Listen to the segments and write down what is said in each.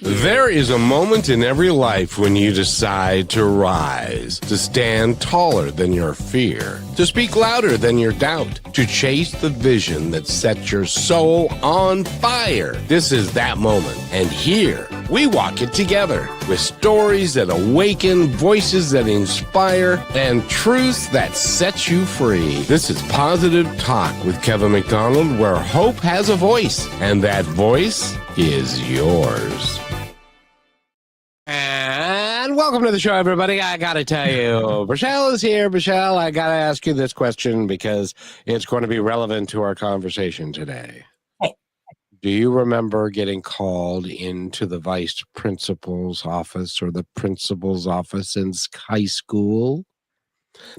There is a moment in every life when you decide to rise, to stand taller than your fear, to speak louder than your doubt, to chase the vision that sets your soul on fire. This is that moment. And here, we walk it together with stories that awaken, voices that inspire, and truths that set you free. This is Positive Talk with Kevin McDonald, where hope has a voice, and that voice is yours. And welcome to the show, everybody. I got to tell you, Michelle is here. Michelle, I got to ask you this question because it's going to be relevant to our conversation today. Hey. Do you remember getting called into the vice principal's office or the principal's office in high school?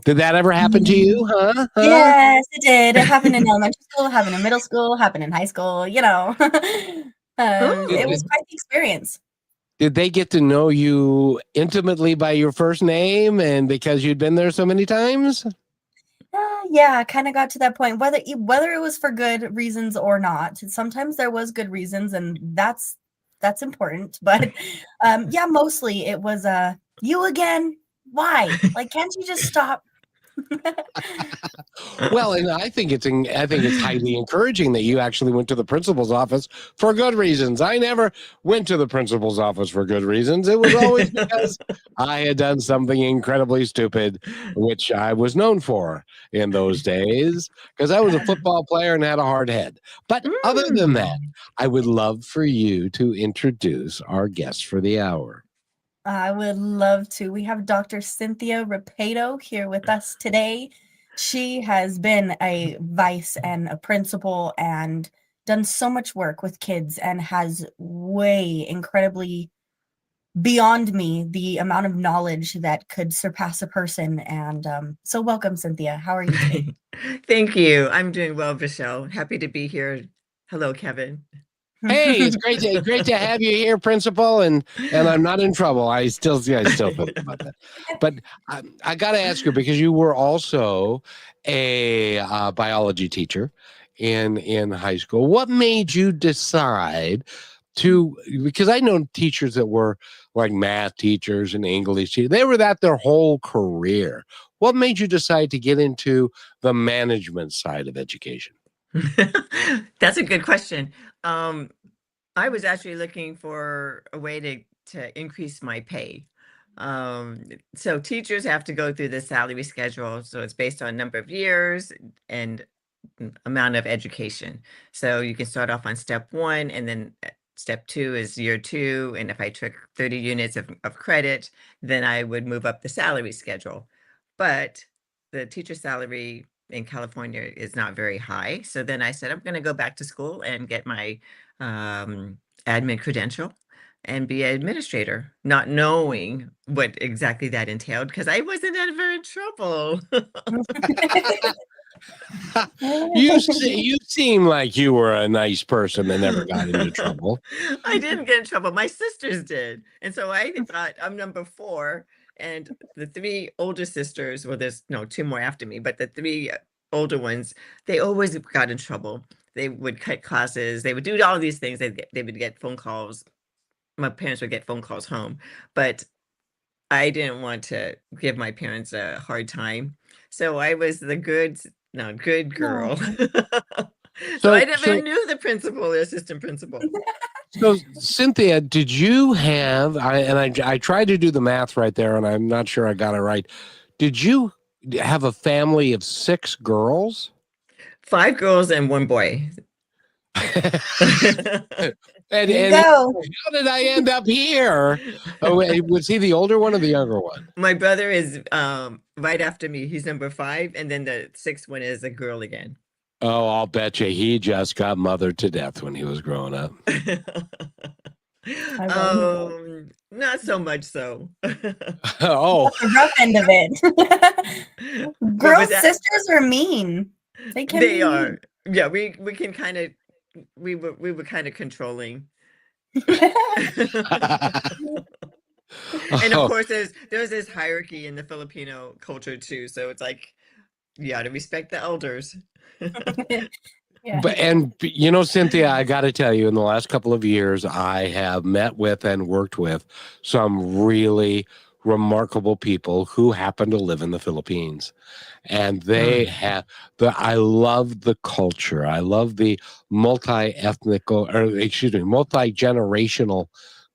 Did that ever happen to you? Huh? Yes, it did. It happened in elementary school, happened in middle school, happened in high school, you know. It was quite the experience. Did they get to know you intimately by your first name and because you'd been there so many times? Yeah, kind of got to that point, whether it was for good reasons or not. Sometimes there was good reasons, and that's important. But yeah, mostly it was you again. Why? Like, can't you just stop? Well, and I think it's highly encouraging that you actually went to the principal's office for good reasons. I never went to the principal's office for good reasons. It was always because I had done something incredibly stupid, which I was known for in those days, because I was a football player and had a hard head. But other than that, I would love for you to introduce our guest for the hour. I would love to. We have Dr. Cynthia Rapaido here with us today. She has been a vice and a principal and done so much work with kids and has way incredibly beyond me the amount of knowledge that could surpass a person. And so welcome, Cynthia. How are you today? Thank you. I'm doing well, Michelle. Happy to be here. Hello, Kevin. Hey, it's great to have you here, Principal, and I'm not in trouble. I still think about that. But I got to ask you, because you were also a biology teacher in high school. What made you decide to? Because I know teachers that were like math teachers and English teachers. They were that their whole career. What made you decide to get into the management side of education? That's a good question. I was actually looking for a way to increase my pay. So teachers have to go through the salary schedule. So it's based on number of years and amount of education. So you can start off on step 1, and then step 2 is year 2. And if I took 30 units of credit, then I would move up the salary schedule. But the teacher salary in California is not very high. So then I said, I'm going to go back to school and get my admin credential and be an administrator, not knowing what exactly that entailed, because I wasn't ever in trouble. You seem like you were a nice person that never got into trouble. I didn't get in trouble. My sisters did. And so I thought I'm number 4. And the 3 older sisters, well, there's 2 more after me, but the 3 older ones, they always got in trouble. They would cut classes. They would do all these things. They would get phone calls. My parents would get phone calls home, but I didn't want to give my parents a hard time. So I was the good girl. So I never knew the principal or assistant principal. So, Cynthia, did you have, I tried to do the math right there, and I'm not sure I got it right. Did you have a family of 6 girls? 5 girls and 1 boy. And how did I end up here? Was he the older one or the younger one? My brother is right after me. He's number 5, and then the 6th one is a girl again. Oh, I'll bet you he just got mothered to death when he was growing up. Not so much so. Oh, the rough end of it. Girl sisters are mean. They are. Yeah, we can kind of we were kind of controlling. And of course there's this hierarchy in the Filipino culture too. So it's like you got to respect the elders. Yeah. And Cynthia, I got to tell you, in the last couple of years, I have met with and worked with some really remarkable people who happen to live in the Philippines. And they Mm. have I love the culture. I love the multi-generational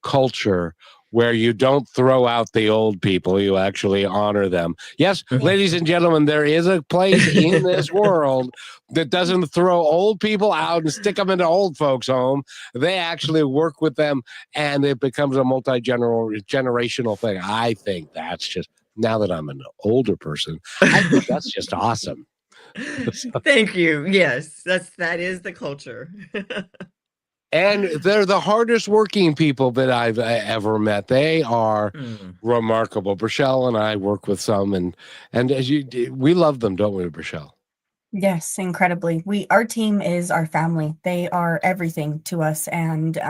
culture where you don't throw out the old people, you actually honor them. Yes, ladies and gentlemen, there is a place in this world that doesn't throw old people out and stick them into old folks' home. They actually work with them, and it becomes a generational thing. I think that's just, now that I'm an older person, I think that's just awesome. Thank you. Yes, that is the culture. And they're the hardest working people that I've ever met. They are Mm. remarkable. Rochelle and I work with some, and as we love them, don't we, Rochelle? Yes, incredibly. Our team is our family. They are everything to us, and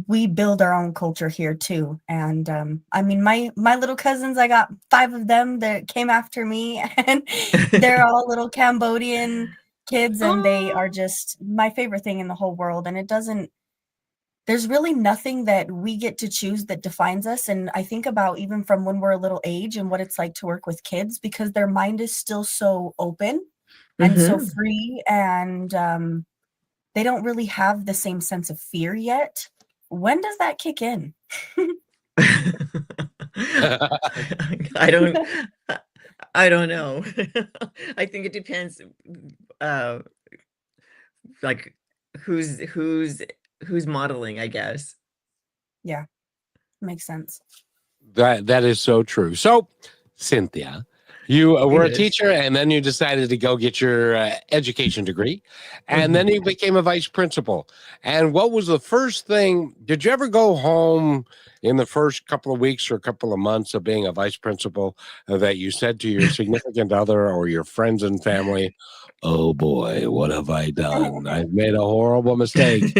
we build our own culture here too. And I mean, my little cousins, I got 5 of them that came after me, and they're all little Cambodian kids, and they are just my favorite thing in the whole world. And there's really nothing that we get to choose that defines us. And I think about even from when we're a little age and what it's like to work with kids, because their mind is still so open and so Mhm. free, and they don't really have the same sense of fear yet. When does that kick in? I don't I don't know. I think it depends, uh, like who's modeling, I guess. Yeah, makes sense. That is so true. So, Cynthia, you were a Yes. teacher, and then you decided to go get your education degree, and then Mhm. you became a vice principal. And what was the first thing? Did you ever go home in the first couple of weeks or a couple of months of being a vice principal that you said to your significant other or your friends and family, "Oh boy, what have I done? I've made a horrible mistake."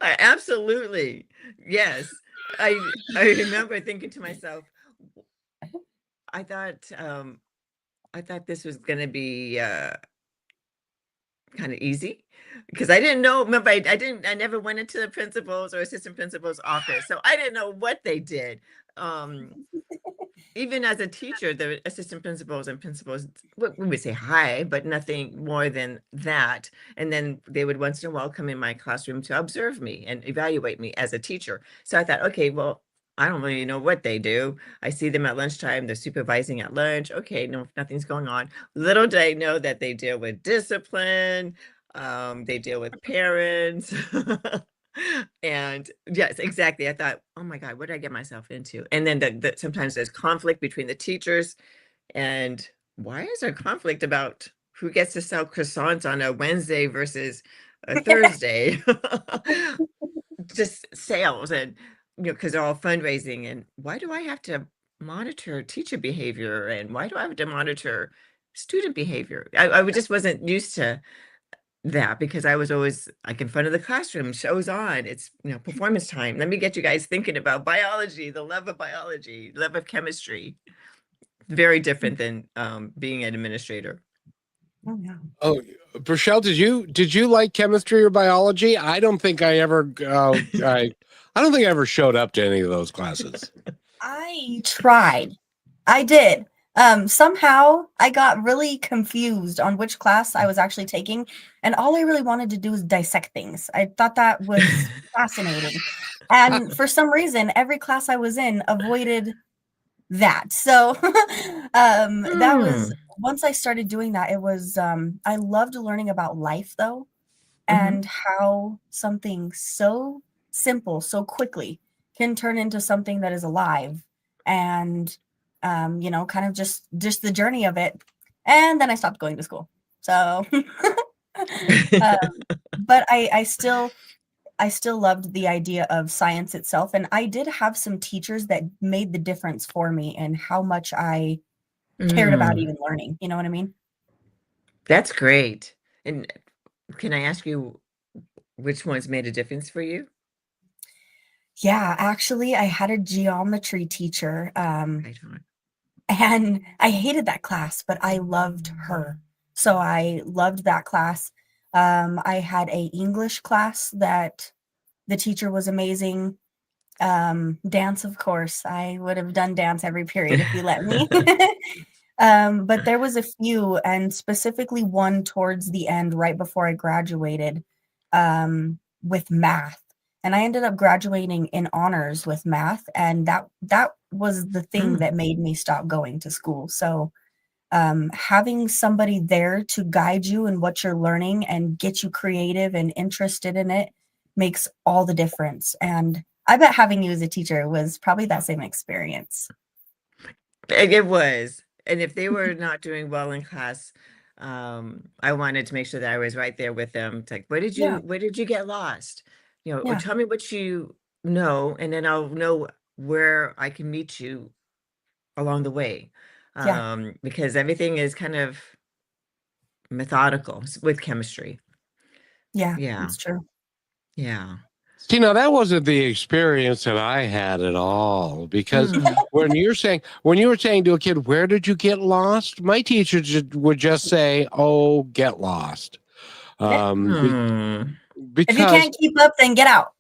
Absolutely. Yes. I remember thinking to myself, I thought, I thought this was gonna be, kind of easy because I didn't know. Remember, I never went into the principal's or assistant principal's office, so I didn't know what they did. Um, Even as a teacher, the assistant principals and principals we would say hi, but nothing more than that. And then they would once in a while come in my classroom to observe me and evaluate me as a teacher. So I thought, okay, well, I don't really know what they do. I see them at lunchtime, they're supervising at lunch. Okay, no, nothing's going on. Little did I know that they deal with discipline, they deal with parents. And yes, exactly. I thought, oh my God, what did I get myself into? And then sometimes there's conflict between the teachers. And why is there conflict about who gets to sell croissants on a Wednesday versus a Thursday? Just sales and, because they're all fundraising. And why do I have to monitor teacher behavior? And why do I have to monitor student behavior? Just wasn't used to that because I was always like in front of the classroom, shows on, it's, performance time. Let me get you guys thinking about biology, the love of biology, love of chemistry. Very different than being an administrator. Oh, yeah. Oh, Rochelle, did you like chemistry or biology? I don't think I ever I don't think I ever showed up to any of those classes. I tried. I did. Somehow I got really confused on which class I was actually taking, and all I really wanted to do was dissect things. I thought that was fascinating. And for some reason, every class I was in avoided that. So that was Mm. once I started doing that, it was I loved learning about life though, Hmm. and how something so simple so quickly can turn into something that is alive, and kind of just the journey of it. And then I stopped going to school, so um, but I still loved the idea of science itself, and I did have some teachers that made the difference for me and how much I cared about Mm. even learning, you know what I mean? That's great. And can I ask you which ones made a difference for you? Yeah, actually, I had a geometry teacher, Right on. and I hated that class, but I loved her So I loved that class. I had a English class that the teacher was amazing. Dance, of course. I would have done dance every period if you let me. But there was a few, and specifically one towards the end, right before I graduated, with math. And I ended up graduating in honors with math, and that was the thing Mm. that made me stop going to school. So having somebody there to guide you in what you're learning and get you creative and interested in it makes all the difference. And I bet having you as a teacher was probably that same experience. It was. And if they were not doing well in class, I wanted to make sure that I was right there with them. It's like, Yeah, where did you get lost? Or yeah, tell me what you know, and then I'll know where I can meet you along the way. yeah, Because everything is kind of methodical with chemistry. yeah, Yeah. it's true. Yeah. See, now that wasn't the experience that I had at all. Because Mm. when you were saying to a kid, "Where did you get lost?" My teacher would just say, "Oh, get lost," Yeah. um, be- Hmm. If you because can't keep up, then get out.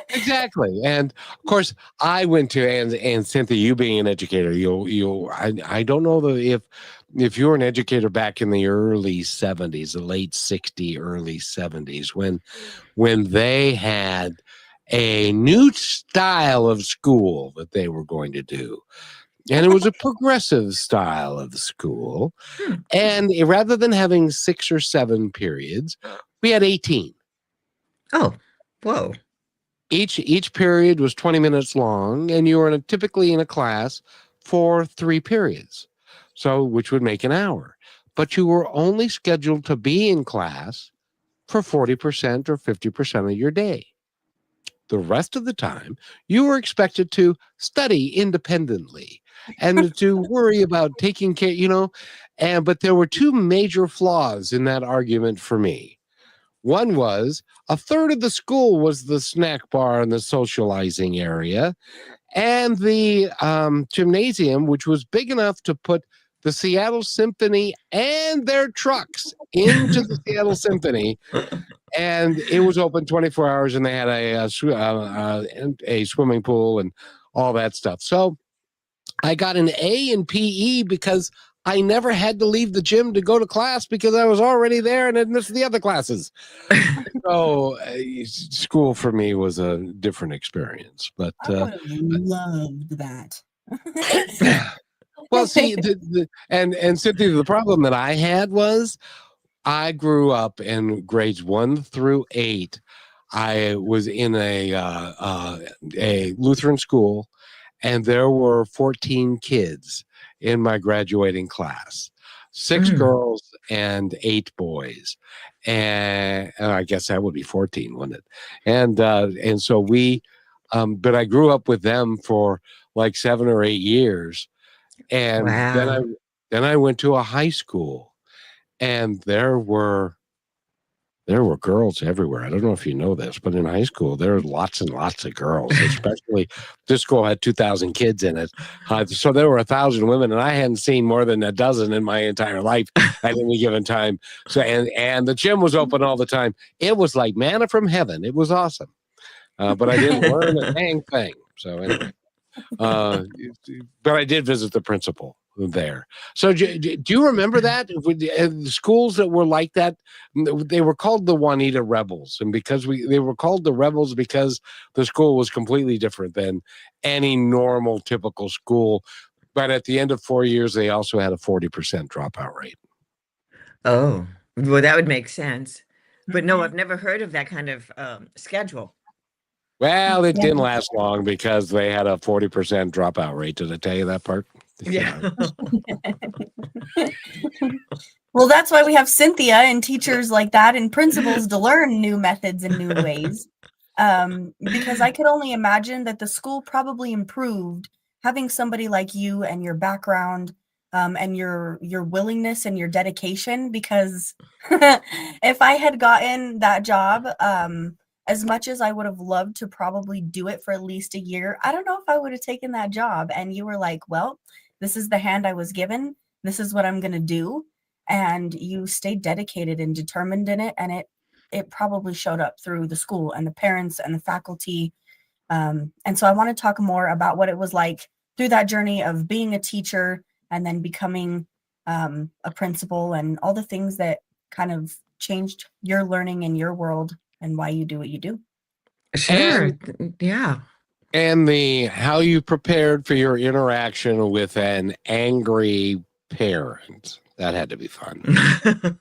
exactly. And of course, I went to and Cynthia, you being an educator, I don't know if you were an educator back in the early '70s, the late '60s, early '70s, when they had a new style of school that they were going to do. And it was a progressive style of school. Hmm. And rather than having 6 or 7 periods, we had 18. Oh, whoa. Each period was 20 minutes long, and you were typically in a class for 3 periods. So which would make an hour. But you were only scheduled to be in class for 40% or 50% of your day. The rest of the time, you were expected to study independently and to worry about taking care, but there were two major flaws in that argument for me. One was a third of the school was the snack bar and the socializing area, and the gymnasium, which was big enough to put the Seattle Symphony and their trucks into the Seattle Symphony, and it was open 24 hours, and they had a swimming pool and all that stuff. So I got an A in PE because I never had to leave the gym to go to class because I was already there and had missed the other classes. So school for me was a different experience. But I would have loved that. well, see, and Cynthia, the problem that I had was I grew up in grades 1 through 8. I was in a Lutheran school, and there were 14 kids in my graduating class, 6 Mm. girls and 8 boys, and I guess that would be 14, wouldn't it? And so but I grew up with them for like 7 or 8 years, and Wow. then I went to a high school, and there were girls everywhere. I don't know if you know this, but in high school, there were lots and lots of girls, especially this school had 2,000 kids in it. So there were 1,000 women, and I hadn't seen more than a dozen in my entire life at any given time. So, and the gym was open all the time. It was like manna from heaven. It was awesome. But I didn't learn a dang thing. So anyway, uh, but I did visit the principal there. So do you remember that? With the schools that were like that, they were called the Juanita Rebels, and because they were called the Rebels because the school was completely different than any normal typical school. But at the end of 4 years, they also had a 40% dropout rate. Oh, well, that would make sense. But no, Mhm. I've never heard of that kind of schedule. Well, it Yeah. didn't last long because they had a 40% dropout rate. Did I tell you that part? Yeah. Well, that's why we have Cynthia and teachers like that and principals to learn new methods and new ways. Because I could only imagine that the school probably improved having somebody like you and your background, and your willingness and your dedication. Because if I had gotten that job, as much as I would have loved to probably do it for at least a year, I don't know if I would have taken that job. And you were like, well, this is the hand I was given. This is what I'm going to do. and you stayed dedicated and determined in it, and it probably showed up through the school and the parents and the faculty. And so I want to talk more about what it was like through that journey of being a teacher and then becoming a principal, and all the things that kind of changed your learning in your world and why you do what you do. Sure. Yeah. And how you prepared for your interaction with an angry parent. That had to be fun.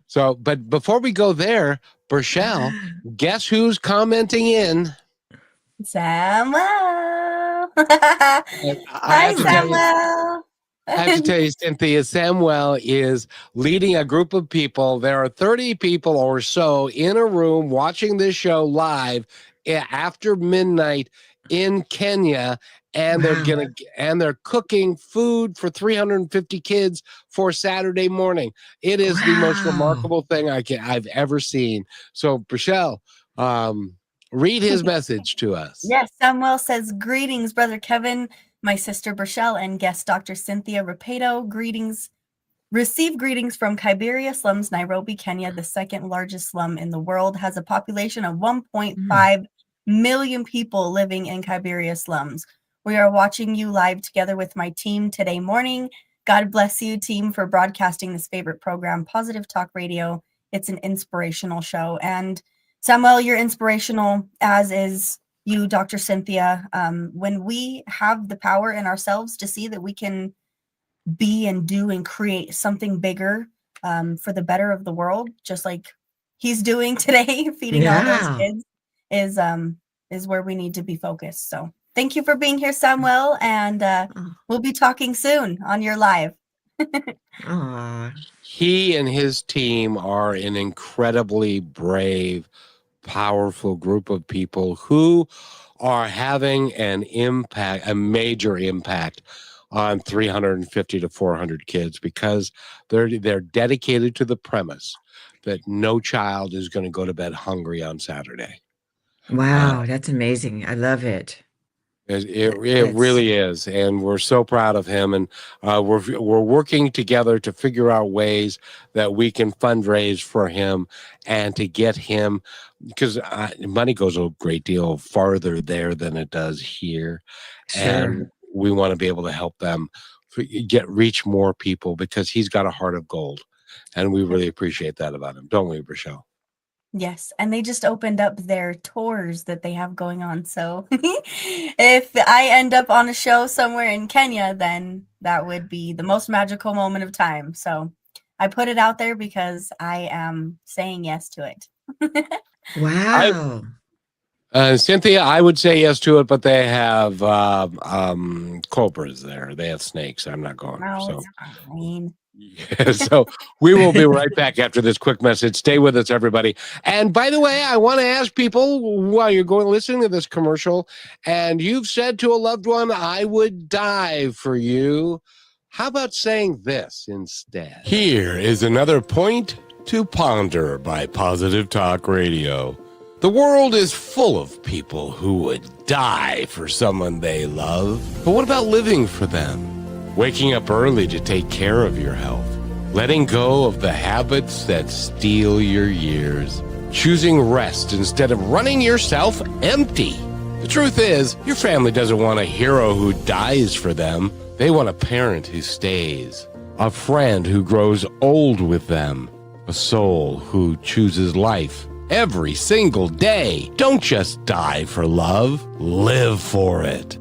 So, but before we go there, Berchelle, guess who's commenting in? Samuel. I Hi, have to tell you, Samuel. I have to tell you, Cynthia, Samuel is leading a group of people. There are 30 people or so in a room watching this show live after midnight in Kenya, and Wow. they're cooking food for 350 kids for Saturday morning. It is the most Wow. remarkable thing I've ever seen. So, Berchelle, read his message to us. Yes, Samuel says, greetings, Brother Kevin, my sister Berchelle, and guest Dr. Cynthia Rapaido. Greetings. Receive greetings from Kibera slums, Nairobi, Kenya. The second largest slum in the world, has a population of 1.5 million people living in Kibera slums. We are watching you live together with my team today morning. God bless you, team, for broadcasting this favorite program, Positive Talk Radio. It's an inspirational show. And Samuel, you're inspirational, as is you, Dr. Cynthia. When we have the power in ourselves to see that we can be and do and create something bigger for the better of the world, just like he's doing today, feeding all those kids, is where we need to be focused. So thank you for being here, Samuel, and we'll be talking soon on your live. He and his team are an incredibly brave, powerful group of people who are having an impact, a major impact on 350 to 400 kids, because they're dedicated to the premise that no child is going to go to bed hungry on Saturday. Wow, that's amazing. I love it. It really is, and we're so proud of him. And we're working together to figure out ways that we can fundraise for him and to get him, because money goes a great deal farther there than it does here. Sure. And we want to be able to help them reach more people, because he's got a heart of gold, and we really appreciate that about him, don't we, Berchelle? Yes, and they just opened up their tours that they have going on. So if I end up on a show somewhere in Kenya, then that would be the most magical moment of time. So I put it out there because I am saying yes to it. Wow. Cynthia, I would say yes to it, but they have cobras there. They have snakes. I'm not going. No, So. it's fine. Yeah, so we will be right back after this quick message. Stay with us, everybody. And by the way, I want to ask people, while you're listening to this commercial, and you've said to a loved one, I would die for you, how about saying this instead? Here is another point to ponder by Positive Talk Radio. The world is full of people who would die for someone they love. But what about living for them? Waking up early to take care of your health. Letting go of the habits that steal your years. Choosing rest instead of running yourself empty. The truth is, your family doesn't want a hero who dies for them. They want a parent who stays. A friend who grows old with them. A soul who chooses life every single day. Don't just die for love. Live for it.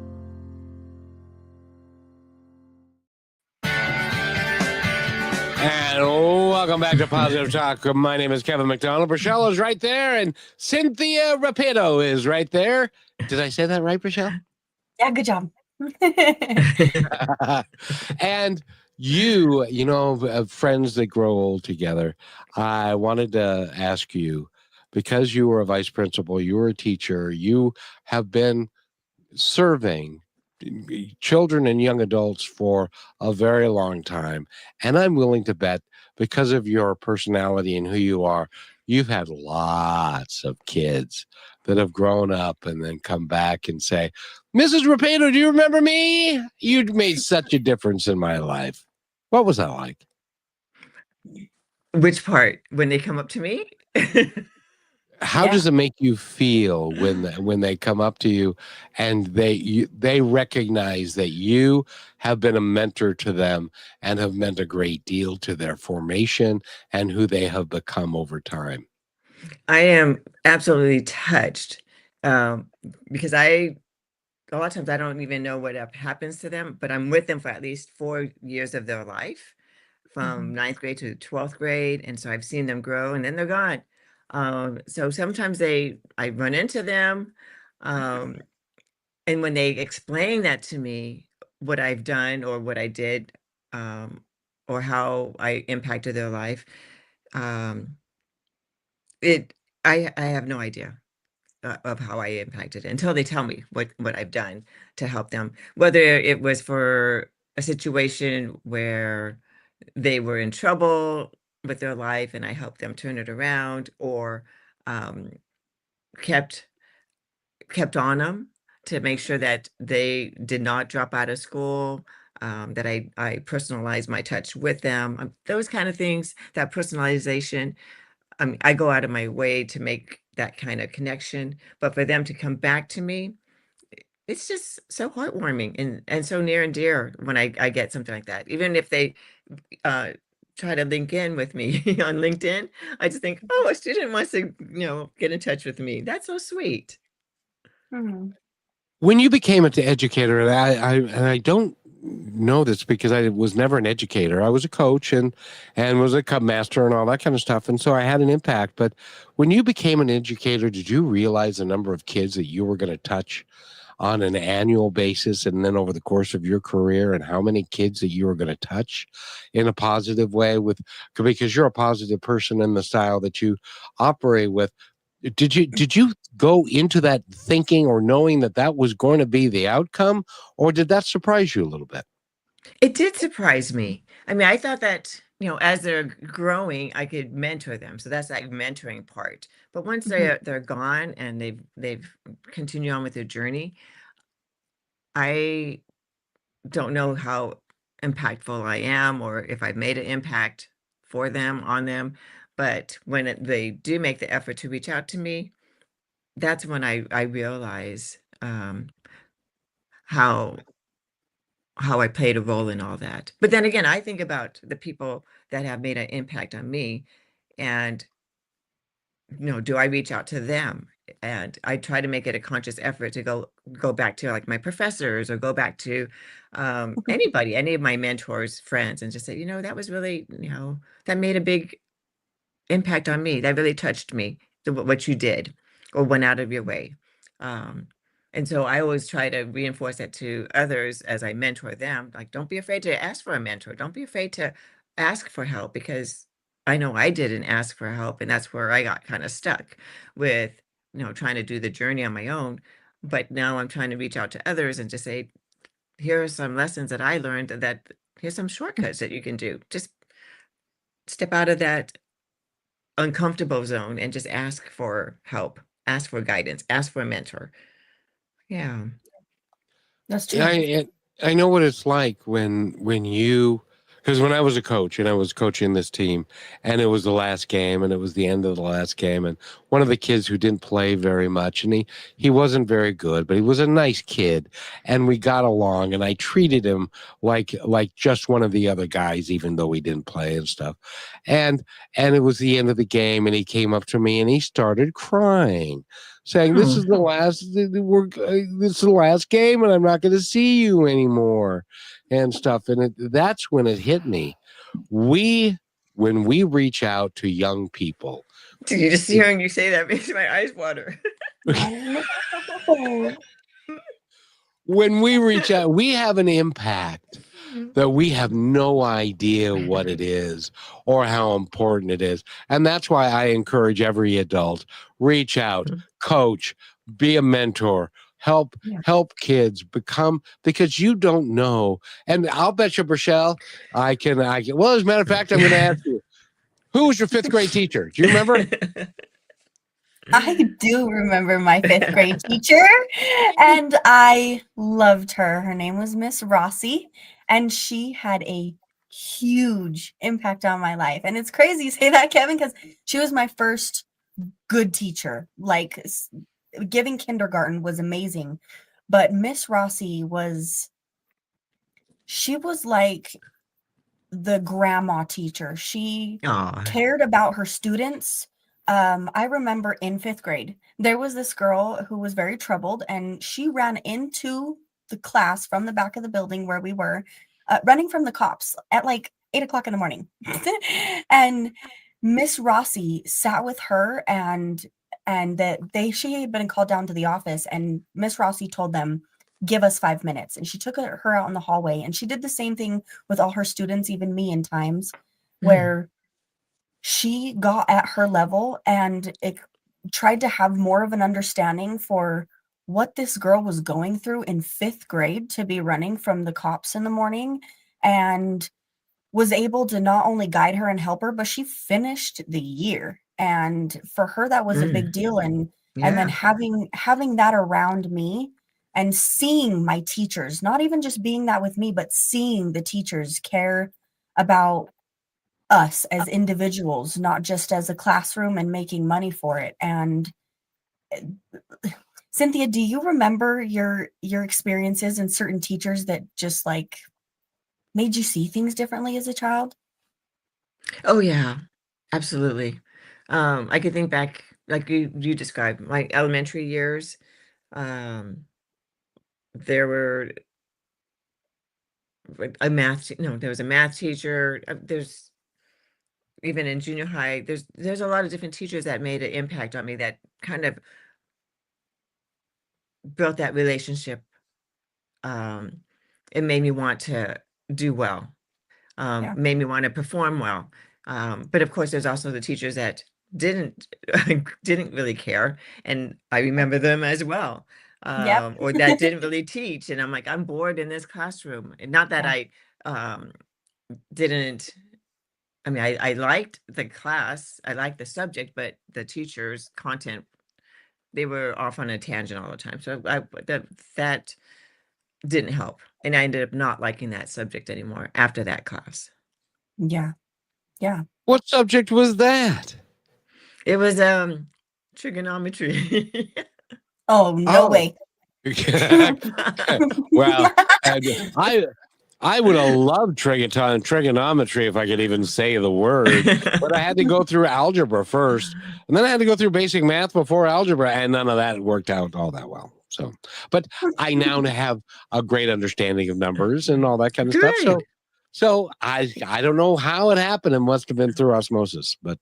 And welcome back to Positive Talk. My name is Kevin McDonald. Berchelle is right there, and Cynthia Rapaido is right there. Did I say that right, Berchelle? Yeah, good job. And you know, friends that grow old together. I wanted to ask you, because you were a vice principal, you were a teacher, you have been serving children and young adults for a very long time. And I'm willing to bet, because of your personality and who you are, you've had lots of kids that have grown up and then come back and say, Mrs. Rapaido, do you remember me? You made such a difference in my life. What was that like? Which part? When they come up to me? How Yeah. does it make you feel when they come up to you and they recognize that you have been a mentor to them and have meant a great deal to their formation and who they have become over time? I am absolutely touched, um, because a lot of times I don't even know what happens to them, but I'm with them for at least 4 years of their life, from Mhm. ninth grade to 12th grade. And so I've seen them grow and then they're gone. So sometimes I run into them. Um, and when they explain that to me, what I've done or what I did, um, or how I impacted their life, um, it, I have no idea of how I impacted it until they tell me what I've done to help them. Whether it was for a situation where they were in trouble with their life and I helped them turn it around, or um, kept kept on them to make sure that they did not drop out of school. That I personalized my touch with them. Those kind of things. That personalization. I go out of my way to make that kind of connection, but for them to come back to me, it's just so heartwarming and so near and dear when I get something like that. Even if they uh, try to link in with me on LinkedIn, I just think, oh, a student wants to, get in touch with me. That's so sweet. Mhm. When you became an educator, and I don't know this because I was never an educator. I was a coach and was a cub master and all that kind of stuff, and so I had an impact. But when you became an educator, did you realize the number of kids that you were going to touch on an annual basis, and then over the course of your career, and how many kids that you were going to touch in a positive way with, because you're a positive person in the style that you operate with? Did you go into that thinking or knowing that that was going to be the outcome, or did that surprise you a little bit? It did surprise me. I mean, I thought that, as they're growing, I could mentor them. So that's like mentoring part. But once Mhm. they're gone and they've continued on with their journey, I don't know how impactful I am or if I've made an impact for them, on them. But when they do make the effort to reach out to me, that's when I realize how I played a role in all that. But then again, I think about the people that have made an impact on me, and do I reach out to them? And I try to make it a conscious effort to go back to like my professors or go back to anybody, any of my mentors, friends, and just say, that was really, that made a big impact on me. That really touched me, what you did or went out of your way. Um, and so I always try to reinforce that to others as I mentor them. Like, don't be afraid to ask for a mentor. Don't be afraid to ask for help, because I know I didn't ask for help. And that's where I got kind of stuck with, trying to do the journey on my own. But now I'm trying to reach out to others and just say, here are some lessons that I learned, that here's some shortcuts that you can do. Just step out of that uncomfortable zone and just ask for help, ask for guidance, ask for a mentor. Yeah. That's Yeah, true. I know what it's like when you, because when I was a coach and I was coaching this team, and it was the last game and it was the end of the last game, and one of the kids who didn't play very much, and he wasn't very good, but he was a nice kid, and we got along, and I treated him like just one of the other guys, even though he didn't play and stuff, and and it was the end of the game, and he came up to me and he started crying, saying, "This Hmm. is the last. This is the last game, and I'm not going to see you anymore," and stuff. And that's when it hit me. We, when we reach out to young people, You just hearing you say that makes my eyes water. I know. when we reach out, we have an impact that we have no idea what it is or how important it is. And that's why I encourage every adult, reach out, coach, be a mentor, Yeah. help kids become, because you don't know. And I'll bet you, Rochelle, I can, well, as a matter of fact, I'm going to ask you, who was your fifth grade teacher? Do you remember? I do remember my fifth grade teacher, and I loved her. Her name was Miss Rossi, and she had a huge impact on my life. And it's crazy you say that, Kevin, because she was my first good teacher. Like giving kindergarten was amazing, but Miss Rossi she was like the grandma teacher. She Aw. cared about her students. I remember in 5th grade, there was this girl who was very troubled, and she ran into the class from the back of the building where we were, running from the cops at like 8 o'clock in the morning. And Miss Rossi sat with her, and that she had been called down to the office, and Miss Rossi told them, give us 5 minutes. And she took her out in the hallway, and she did the same thing with all her students, even me in times Mm. where she got at her level and tried to have more of an understanding for what this girl was going through in 5th grade to be running from the cops in the morning, and was able to not only guide her and help her, but she finished the year. And for her, that was a big Mm. deal. And then Yeah. having that around me and seeing my teachers, not even just being that with me, but seeing the teachers care about us as individuals, not just as a classroom and making money for it. And Cynthia, do you remember your experiences and certain teachers that just like made you see things differently as a child? Oh yeah, absolutely. I could think back, like you described, my elementary years. Um, there were like no, there was a math teacher. There's even in junior high, there's a lot of different teachers that made an impact on me that kind of built that relationship. Um, it made me want to do well, Yeah. made me want to perform well. But of course, there's also the teachers that didn't didn't really care, and I remember them as well, Yep. or that didn't really teach. And I'm like, I'm bored in this classroom. And not that Yeah. I um, didn't. I mean, I liked the class, I liked the subject, but the teachers' content, they were off on a tangent all the time. So that didn't help, and I ended up not liking that subject anymore after that class. Yeah. Yeah. What subject was that? It was trigonometry. Oh, no Oh. way. Well, and I would have loved trigonometry if I could even say the word, but I had to go through algebra first, and then I had to go through basic math before algebra, and none of that worked out all that well. So, but I now have a great understanding of numbers and all that kind of stuff. Good. So I don't know how it happened. It must have been through osmosis, but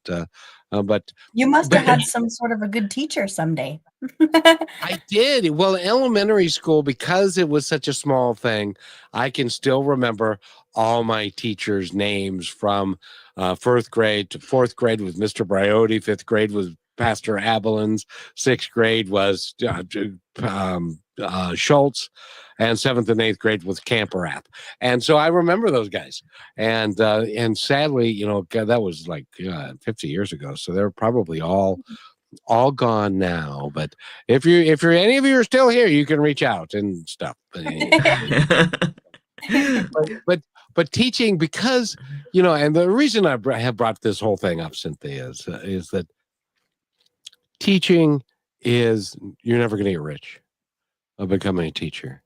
You must have had some sort of a good teacher someday. I did. Well, elementary school, because it was such a small thing, I can still remember all my teachers' names from 1st grade to 4th grade with Mr. Briotti. 5th grade was Pastor Abelins. 6th grade was Schultz. And 7th and 8th grade was Camperath. And so I remember those guys. And sadly, God, that was like 50 years ago. So they're probably all gone now. But if you're any of you are still here, you can reach out and stuff. But teaching, because and the reason I have brought this whole thing up, Cynthia, is that teaching is, you're never going to get rich of becoming a teacher,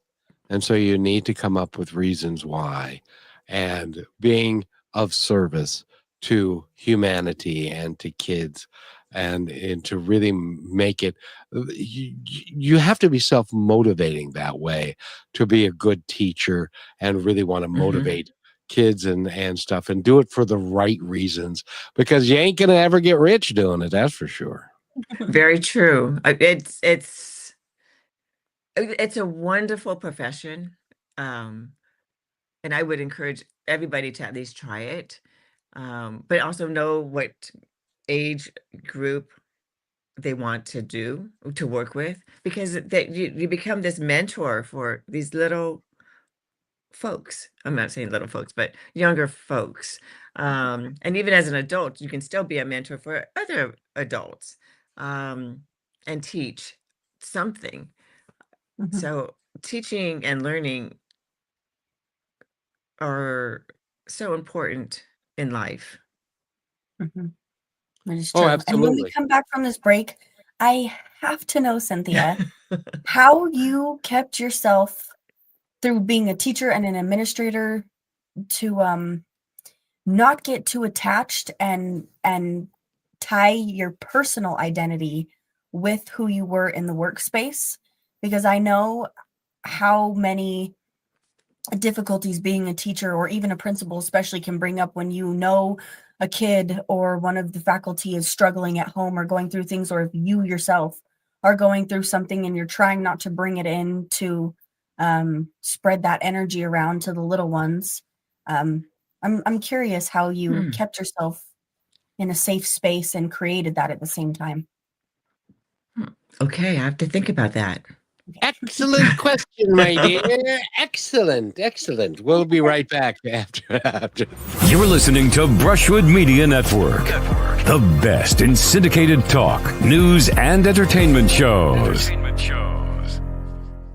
and so you need to come up with reasons why, and being of service to humanity and to kids, and to really make it, you have to be self-motivating that way to be a good teacher, and really want to Mhm. motivate kids and stuff, and do it for the right reasons, because you ain't gonna ever get rich doing it, that's for sure. Very true. It's a wonderful profession, um, and I would encourage everybody to at least try it, but also know what age group they want to work with, because you become this mentor for these little folks. I'm not saying little folks, but younger folks. And even as an adult, you can still be a mentor for other adults, um, and teach something. Mhm. So teaching and learning are so important in life. Mhm. That is Oh, true. And when we absolutely. come back from this break, I have to know, Cynthia, how you kept yourself through being a teacher and an administrator to not get too attached and tie your personal identity with who you were in the workspace, because I know how many difficulties being a teacher or even a principal especially can bring up when you know a kid or one of the faculty is struggling at home or going through things, or if you yourself are going through something and you're trying not to bring it in to spread that energy around to the little ones. I'm curious how you Hmm. kept yourself in a safe space and created that at the same time. Okay, I have to think about that. Excellent question, my dear. Excellent, excellent. We'll be right back after. You're listening to Brushwood Media Network, the best in syndicated talk, news, and entertainment shows.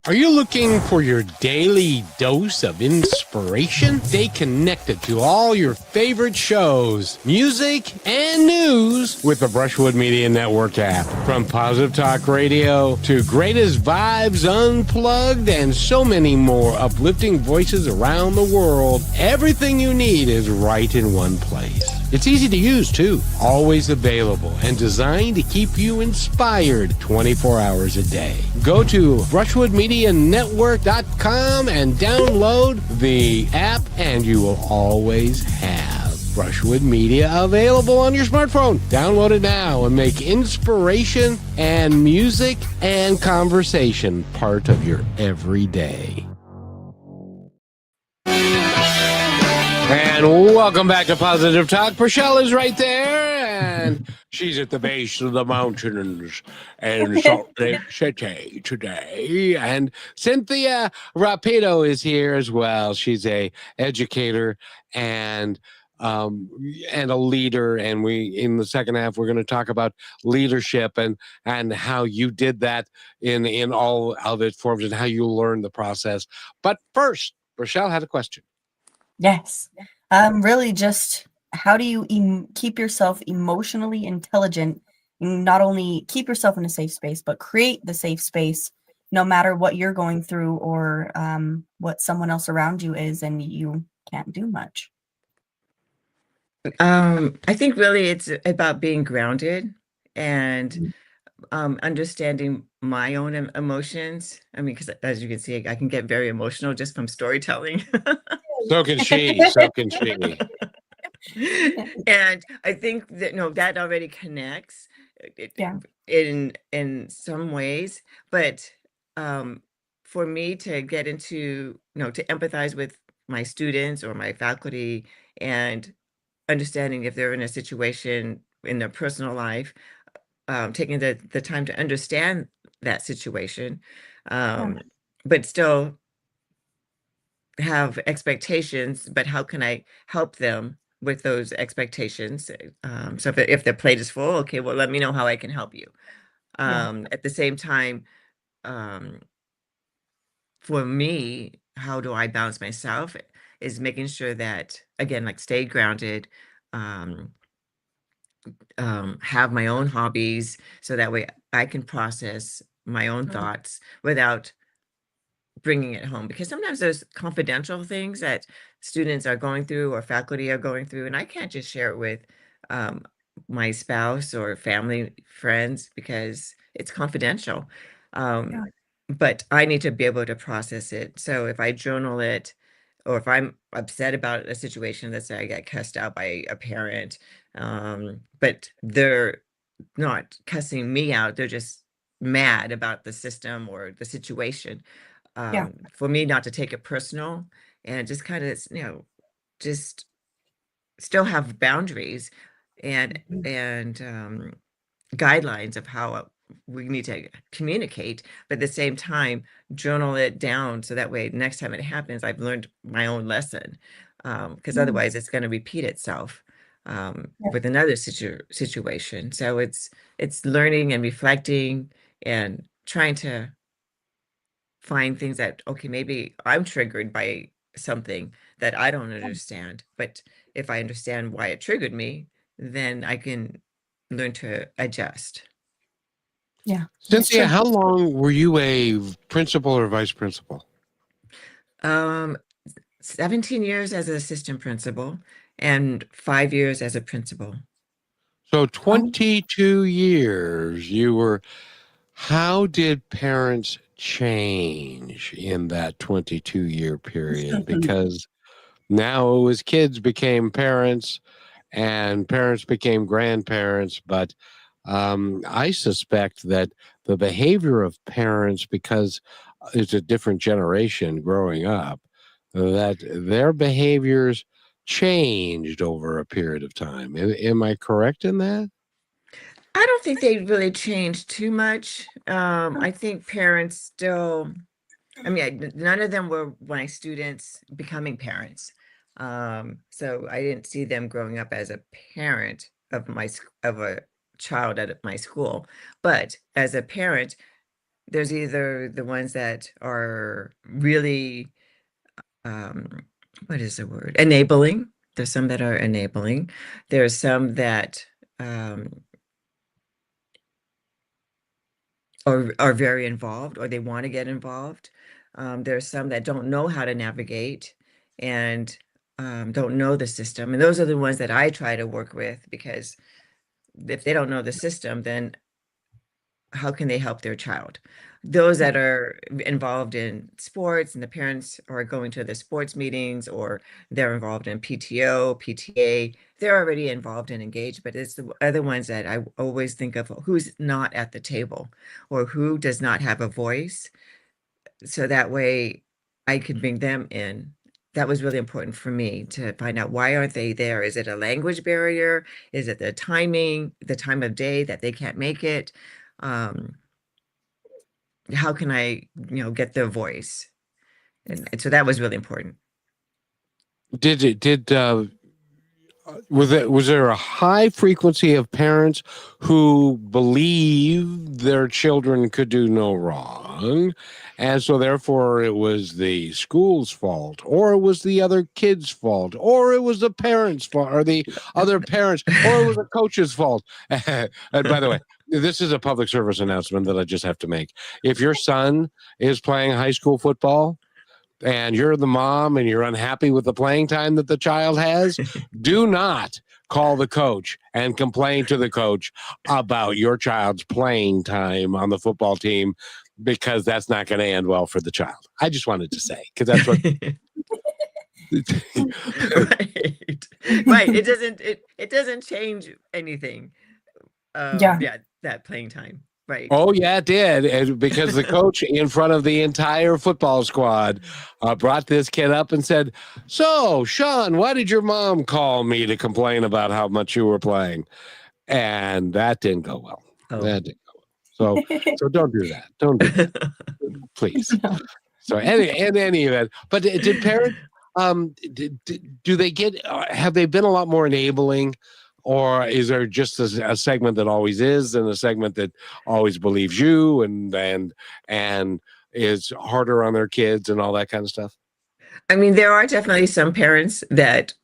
Are you looking for your daily dose of inspiration? Stay connected to all your favorite shows, music, and news with the Brushwood Media Network app. From Positive Talk Radio to Greatest Vibes Unplugged and so many more uplifting voices around the world, everything you need is right in one place. It's easy to use, too. Always available and designed to keep you inspired 24 hours a day. Go to brushwoodmedianetwork.com and download the app, and you will always have Brushwood Media available on your smartphone. Download it now and make inspiration and music and conversation part of your everyday. And welcome back to Positive Talk. Rochelle is right there, and she's at the base of the mountains in Salt Lake City today. And Cynthia Rapaido is here as well. She's a educator and a leader. And in the second half, we're going to talk about leadership and how you did that in all of its forms and how you learned the process. But first, Rochelle had a question. Yes. Really just how do you keep yourself emotionally intelligent and not only keep yourself in a safe space, but create the safe space no matter what you're going through or what someone else around you is and you can't do much. I think really it's about being grounded and understanding my own emotions. I mean, because as you can see, I can get very emotional just from storytelling. So can she. So can she. And I think that that already connects Yeah. in some ways, but for me to get into to empathize with my students or my faculty and understanding if they're in a situation in their personal life, taking the time to understand that situation, Yeah. but still have expectations, but how can I help them with those expectations? So if their plate is full, okay, well, let me know how I can help you. Yeah. At the same time, um, for me, how do I balance myself is making sure that, again, like stay grounded, um, have my own hobbies so that way I can process my own thoughts without bringing it home, because sometimes there's confidential things that students are going through or faculty are going through, and I can't just share it with um, my spouse or family friends because it's confidential. Um, Yeah. but I need to be able to process it. So if I journal it, or if I'm upset about a situation, let's say I get cussed out by a parent, but they're not cussing me out, they're just mad about the system or the situation, Yeah. for me not to take it personal and just kind of, just still have boundaries and Mhm. guidelines of how we need to communicate, but at the same time, journal it down so that way next time it happens, I've learned my own lesson. Because Mm. otherwise it's going to repeat itself Yeah. with another situation. So it's learning and reflecting and trying to find things that, okay, maybe I'm triggered by something that I don't understand. But if I understand why it triggered me, then I can learn to adjust. Yeah. It's Cynthia, true. how long were you a principal or vice principal? 17 years as an assistant principal and 5 years as a principal. So Oh. 22 years you were. How did parents change in that 22-year period? Because now it was kids became parents and parents became grandparents, but I suspect that the behavior of parents, because it's a different generation growing up, that their behaviors changed over a period of time. Am I correct in that? I don't think they really changed too much. I think parents still, I mean, none of them were my students becoming parents. So I didn't see them growing up as a parent of of a child at my school. But as a parent, there's either the ones that are really, what is the word? Enabling. There's some that are enabling. There's some that are very involved or they want to get involved. There's some that don't know how to navigate and don't know the system. And those are the ones that I try to work with, because if they don't know the system, then how can they help their child? Those that are involved in sports and the parents are going to the sports meetings, or they're involved in PTO, PTA, they're already involved and engaged, but it's the other ones that I always think of who's not at the table or who does not have a voice. So that way I could bring them in. That was really important for me to find out, why aren't they there? Is it a language barrier? Is it the timing, the time of day that they can't make it? How can I, get their voice? And so that was really important. Was there a high frequency of parents who believed their children could do no wrong, and so therefore it was the school's fault, or it was the other kids' fault, or it was the parents' fault, or the other parents, or it was the coach's fault? And by the way, this is a public service announcement that I just have to make. If your son is playing high school football and you're the mom and you're unhappy with the playing time that the child has, do not call the coach and complain to the coach about your child's playing time on the football team, because that's not going to end well for the child. I just wanted to say, because that's what. Right. It doesn't change anything. Yeah. That playing time. Right. Oh, yeah, it did. Because the coach in front of the entire football squad brought this kid up and said, "So, Sean, why did your mom call me to complain about how much you were playing?" And that didn't go well. Oh. That didn't go well. So don't do that. Don't do that, please. No. So in any event, but did parents, do they get, have they been a lot more enabling? Or is there just a segment that always is, and a segment that always believes you and is harder on their kids and all that kind of stuff? I mean, there are definitely some parents that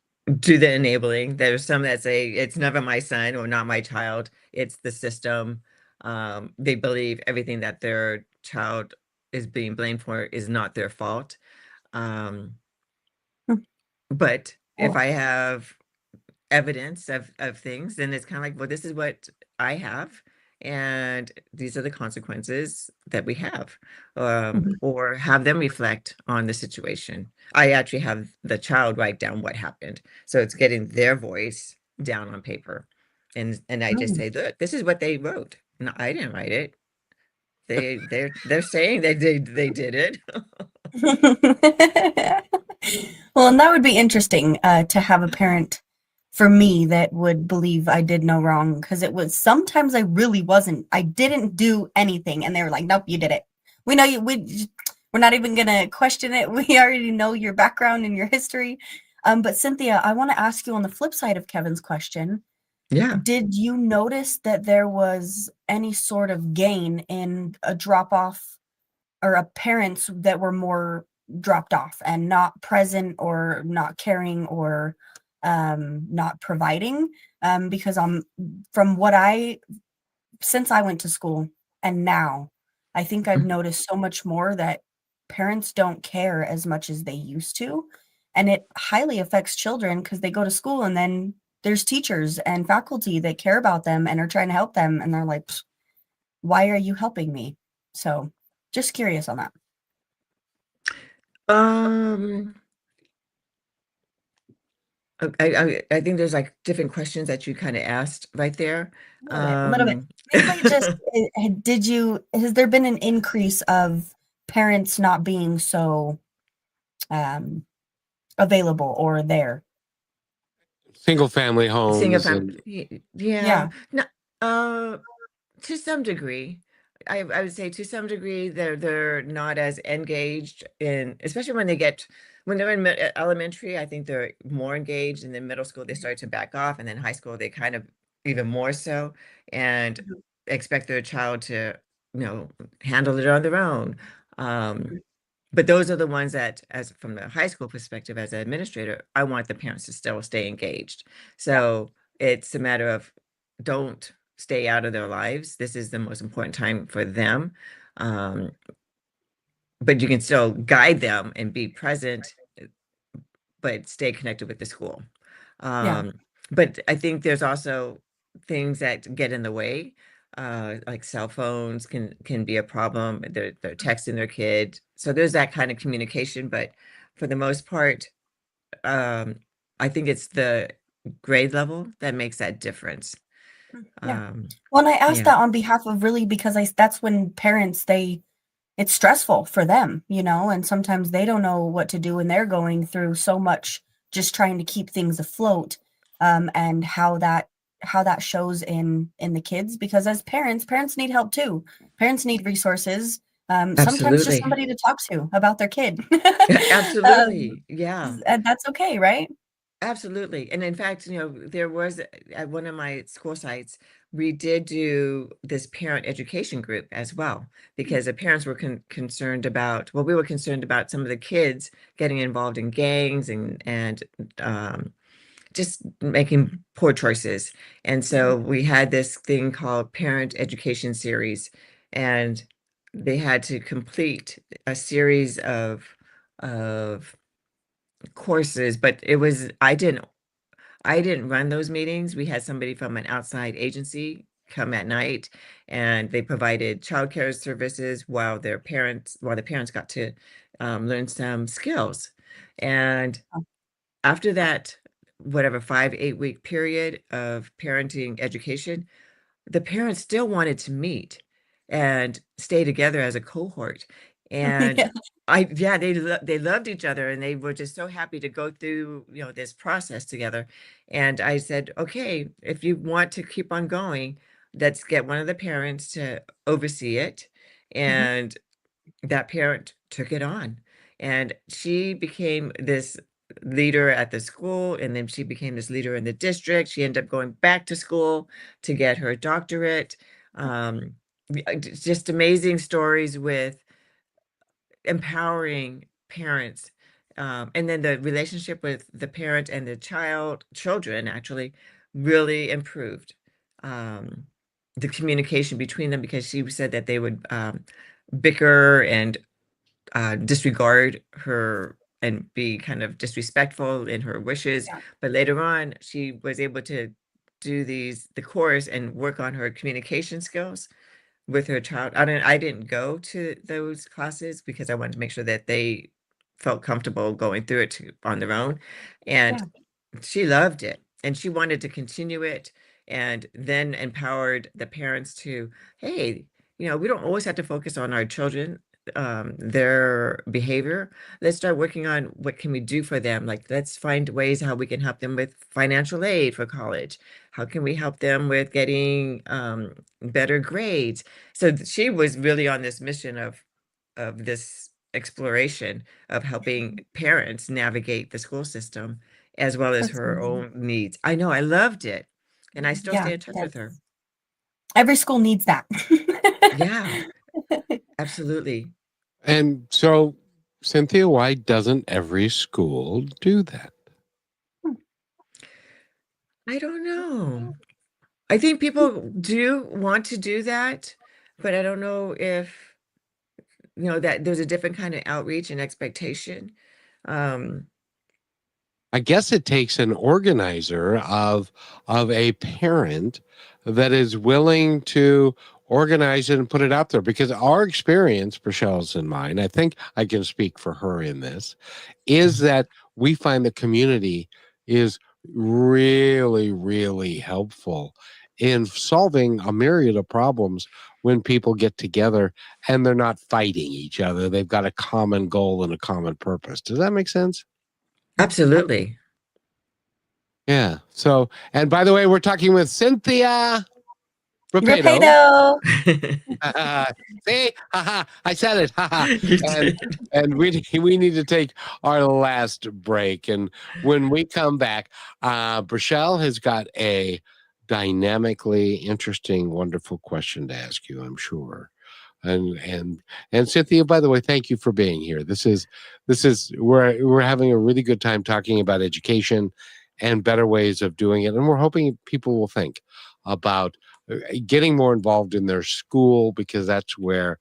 do the enabling. There's some that say it's never my son or not my child, it's the system. They believe everything that their child is being blamed for is not their fault. But if I have evidence of things, then it's kind of like, well, this is what I have, and these are the consequences that we have. Or have them reflect on the situation. I actually have the child write down what happened, so it's getting their voice down on paper, and I just say, look, this is what they wrote. No, I didn't write it. They're saying they did it. Well, and that would be interesting to have a parent for me that would believe I did no wrong, because it was sometimes I really wasn't. I didn't do anything, and they were like, "Nope, you did it. We know you. We're not even gonna question it. We already know your background and your history." But Cynthia, I want to ask you on the flip side of Kevin's question. Yeah. Did you notice that there was any sort of gain in a drop off, or a parents that were more dropped off and not present or not caring or not providing, because from what since I went to school and now, I think I've noticed so much more that parents don't care as much as they used to. And it highly affects children because they go to school and then there's teachers and faculty that care about them and are trying to help them. And they're like, why are you helping me? So just curious on that. I think there's like different questions that you kind of asked right there. A little bit. Mainly just, has there been an increase of parents not being so available or there? Single family Single homes family, Yeah. no, to some degree. I would say to some degree they're not as engaged in, especially when they're in elementary. I think they're more engaged, and then middle school they start to back off, and then high school they kind of even more so, and expect their child to, handle it on their own. But those are the ones that, as from the high school perspective, as an administrator, I want the parents to still stay engaged. So it's a matter of, don't stay out of their lives. This is the most important time for them. But you can still guide them and be present, but stay connected with the school. But I think there's also things that get in the way. Like cell phones can be a problem. They're texting their kid. So there's that kind of communication. But for the most part, I think it's the grade level that makes that difference. Well, and I asked that on behalf of really because that's when parents, it's stressful for them, and sometimes they don't know what to do when they're going through so much just trying to keep things afloat, and how that shows in the kids, because as parents need help too. Parents need resources, sometimes just somebody to talk to about their kid. Absolutely. Yeah. And that's okay, right? Absolutely. And in fact, there was at one of my school sites, we did do this parent education group as well, because the parents were concerned about, we were concerned about some of the kids getting involved in gangs and just making poor choices. And so we had this thing called Parent Education Series, and they had to complete a series of courses, but I didn't run those meetings. We had somebody from an outside agency come at night, and they provided childcare services while the parents got to learn some skills. And after that, whatever 5-8 week period of parenting education, the parents still wanted to meet and stay together as a cohort. And they loved each other, and they were just so happy to go through, this process together. And I said, okay, if you want to keep on going, let's get one of the parents to oversee it. And that parent took it on, and she became this leader at the school, and then she became this leader in the district. She ended up going back to school to get her doctorate. Just amazing stories with empowering parents. And then the relationship with the parent and the children actually really improved. The communication between them, because she said that they would bicker and disregard her and be kind of disrespectful in her wishes. But later on, she was able to do the course and work on her communication skills with her child. I didn't go to those classes because I wanted to make sure that they felt comfortable going through it on their own. And she loved it, and she wanted to continue it, and then empowered the parents to, hey, we don't always have to focus on our children, their behavior. Let's start working on what can we do for them. Like, let's find ways how we can help them with financial aid for college. How can we help them with getting better grades? So she was really on this mission of this exploration of helping parents navigate the school system as well as her own needs. I know, I loved it. And I still stay in touch with her. Every school needs that. Yeah, absolutely. And so Cynthia, why doesn't every school do that? I don't know. I think people do want to do that, but I don't know if, that there's a different kind of outreach and expectation. Um, I guess it takes an organizer of a parent that is willing to organize it and put it out there, because our experience, Michelle's and mine, I think I can speak for her in this, is that we find the community is really, really helpful in solving a myriad of problems when people get together and they're not fighting each other. They've got a common goal and a common purpose. Does that make sense? Absolutely. Yeah. So, and by the way, we're talking with Cynthia Rapaido. Rapido. See, I said it. You and did. and we need to take our last break. And when we come back, Rochelle has got a dynamically interesting, wonderful question to ask you, I'm sure. And Cynthia, by the way, thank you for being here. This is we're having a really good time talking about education and better ways of doing it. And we're hoping people will think about getting more involved in their school, because that's where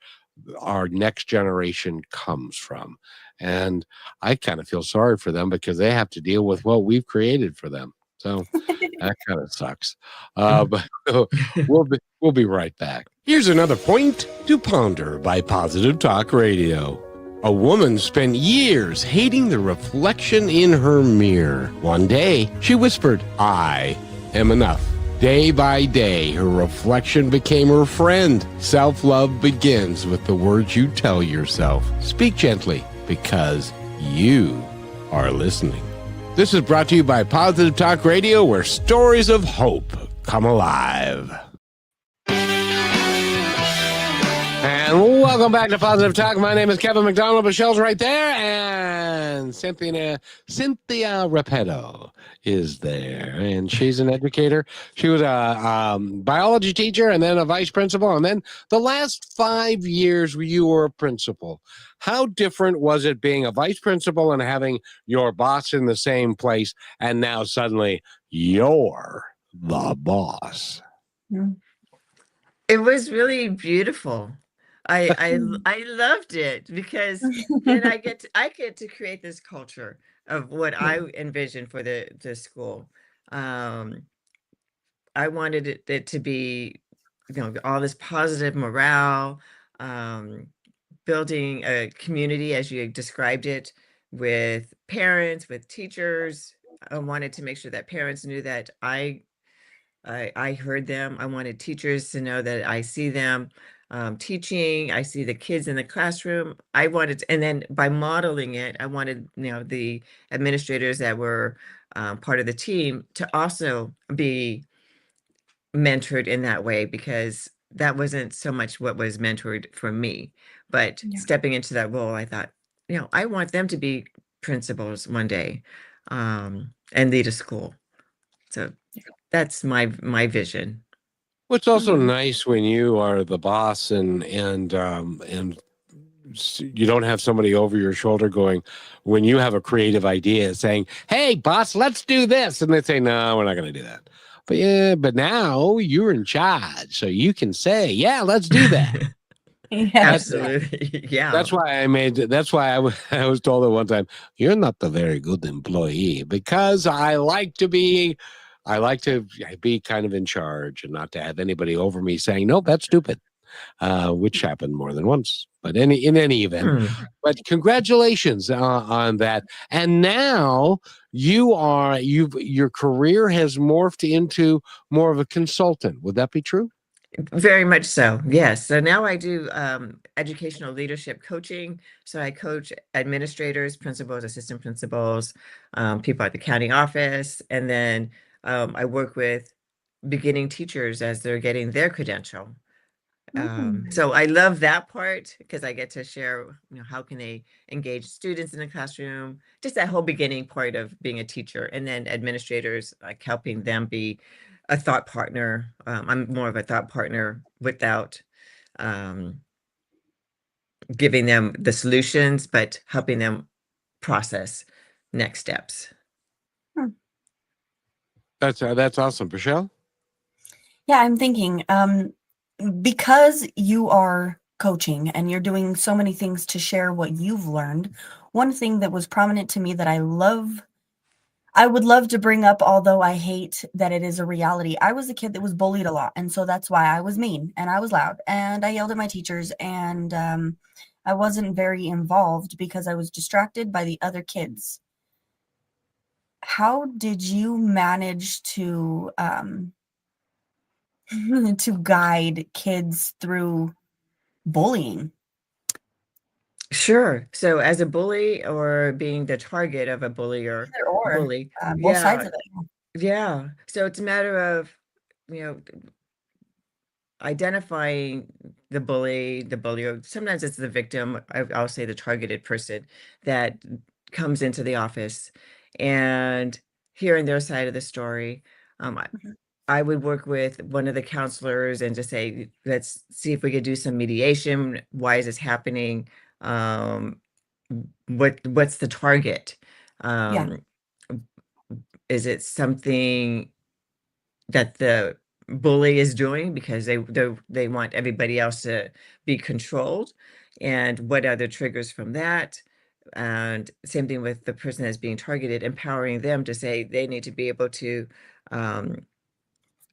our next generation comes from. And I kind of feel sorry for them because they have to deal with what we've created for them. So that kind of sucks. But we'll be right back. Here's another point to ponder by Positive Talk Radio. A woman spent years hating the reflection in her mirror. One day, she whispered, "I am enough." Day by day, her reflection became her friend. Self-love begins with the words you tell yourself. Speak gently, because you are listening. This is brought to you by Positive Talk Radio, where stories of hope come alive. And welcome back to Positive Talk. My name is Kevin McDonald. Michelle's right there, and Cynthia Rapaido is there, and she's an educator. She was a biology teacher, and then a vice principal, and then the last 5 years you were a principal. How different was it being a vice principal and having your boss in the same place, and now suddenly you're the boss? It was really beautiful. I loved it because then I get to create this culture of what I envisioned for the school. Um, I wanted it to be, all this positive morale, um, building a community as you described it, with parents, with teachers. I wanted to make sure that parents knew that I heard them. I wanted teachers to know that I see them teaching. I see the kids in the classroom. I wanted, and then by modeling it, I wanted, the administrators that were part of the team to also be mentored in that way, because that wasn't so much what was mentored for me. But stepping into that role, I thought, I want them to be principals one day, and lead a school. So that's my vision. Well, it's also nice when you are the boss and you don't have somebody over your shoulder going, when you have a creative idea saying, "Hey, boss, let's do this," and they say, "No, we're not going to do that." But now you're in charge, so you can say, "Yeah, let's do that." Absolutely. Yeah. That's why I was told at one time, "You're not a very good employee," because I like to be kind of in charge and not to have anybody over me saying, "Nope, that's stupid," which happened more than once. But in any event, but congratulations on that. And now your career has morphed into more of a consultant. Would that be true? Very much so. Yes. So now I do educational leadership coaching. So I coach administrators, principals, assistant principals, people at the county office, and then I work with beginning teachers as they're getting their credential. So I love that part because I get to share, how can they engage students in the classroom, just that whole beginning part of being a teacher, and then administrators, like helping them be a thought partner. I'm more of a thought partner without giving them the solutions, but helping them process next steps. That's awesome, Michelle. Yeah, I'm thinking, because you are coaching and you're doing so many things to share what you've learned, one thing that was prominent to me that I would love to bring up, although I hate that it is a reality. I was a kid that was bullied a lot, and so that's why I was mean and I was loud and I yelled at my teachers, and I wasn't very involved because I was distracted by the other kids. How did you manage to to guide kids through bullying? Sure. So as a bully or being the target of a bully or Either or, bully, both sides yeah, of it. yeah. So it's a matter of, you know, identifying the bully, the bullier. Sometimes it's the victim, I'll say the targeted person that comes into the office and hearing their side of the story. Mhm. I would work with one of the counselors and just say, let's see if we could do some mediation. Why is this happening? Um, what's the target? Yeah, Um, is it something that the bully is doing because they want everybody else to be controlled? And what are the triggers from that? And same thing with the person that's being targeted, empowering them to say they need to be able to um,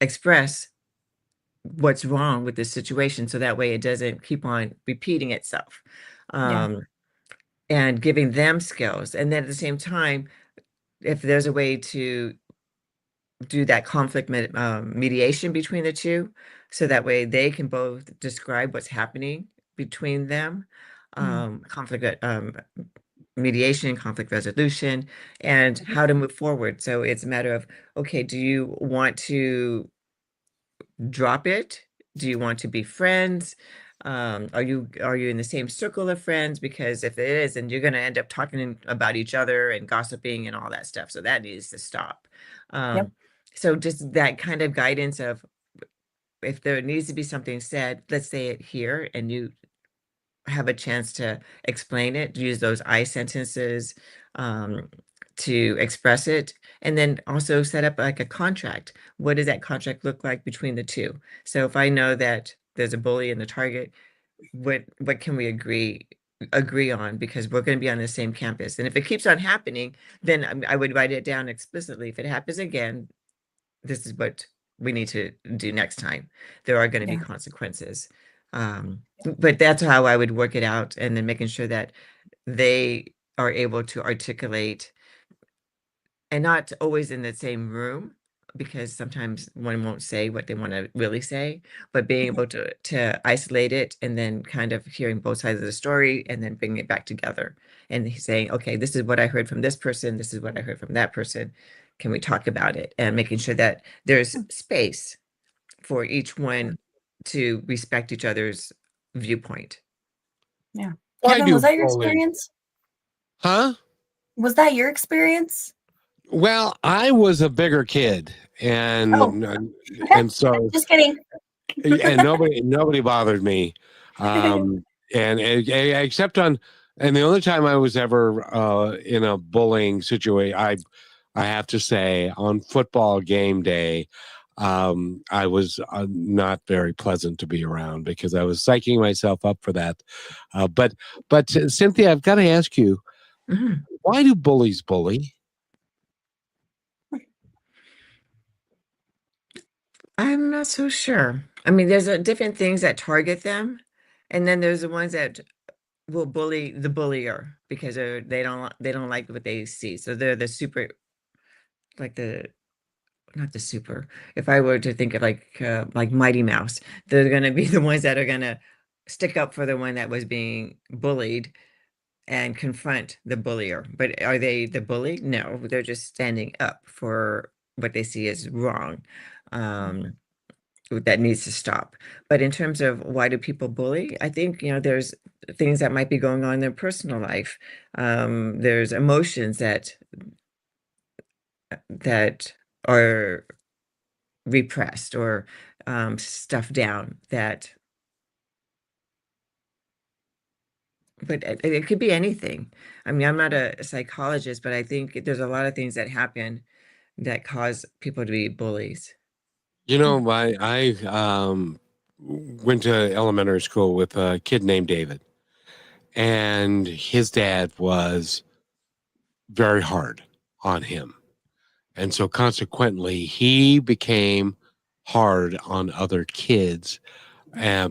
express what's wrong with this situation so that way it doesn't keep on repeating itself. yeah, um, and giving them skills, and then at the same time, if there's a way to do that conflict mediation between the two so that way they can both describe what's happening between them. mm, Conflict mediation, conflict resolution, and mhm, how to move forward. So it's a matter of, okay, do you want to drop it? Do you want to be friends? Are you in the same circle of friends? Because if it is, then you're going to end up talking about each other and gossiping and all that stuff. So that needs to stop. yep, Um, so just that kind of guidance of if there needs to be something said, let's say it here, and you have a chance to explain it, use those I sentences um, to express it, and then also set up like a contract. What does that contract look like between the two? So if I know that there's a bully and the target, what can we agree on, because we're going to be on the same campus. And if it keeps on happening, then I would write it down explicitly. If it happens again, this is what we need to do next time. There are going to be yeah, consequences. But that's how I would work it out, and then making sure that they are able to articulate, and not always in the same room, because sometimes one won't say what they want to really say, but being mhm, able to isolate it and then kind of hearing both sides of the story and then bringing it back together and he's saying, okay, this is what I heard from this person, this is what I heard from that person. Can we talk about it? And making sure that there's mm, space for each yeah, one to respect each other's viewpoint. yeah. I Kevin, was do that your bully. experience? Huh? Was that your experience? Well, I was a bigger kid, Oh, okay. and so Just kidding. and nobody bothered me, except on, and the only time I was ever in a bullying situation, I have to say, on football game day, I was not very pleasant to be around because I was psyching myself up for that. But Cynthia, I've got to ask you, Mhm. why do bullies bully? I'm not so sure. I mean, there's different things that target them, and then there's the ones that will bully the bullier because they don't like what they see. So they're the super, like the not the super. If I were to think of like Mighty Mouse, they're gonna be the ones that are gonna stick up for the one that was being bullied and confront the bullier. But are they the bully? No, they're just standing up for what they see as wrong. Um, that needs to stop. But in terms of why do people bully, I think, there's things that might be going on in their personal life. There's emotions that are repressed or stuffed down that but it could be anything. I mean, I'm not a psychologist, but I think there's a lot of things that happen that cause people to be bullies. You know, I went to elementary school with a kid named David, and his dad was very hard on him. And so consequently, he became hard on other kids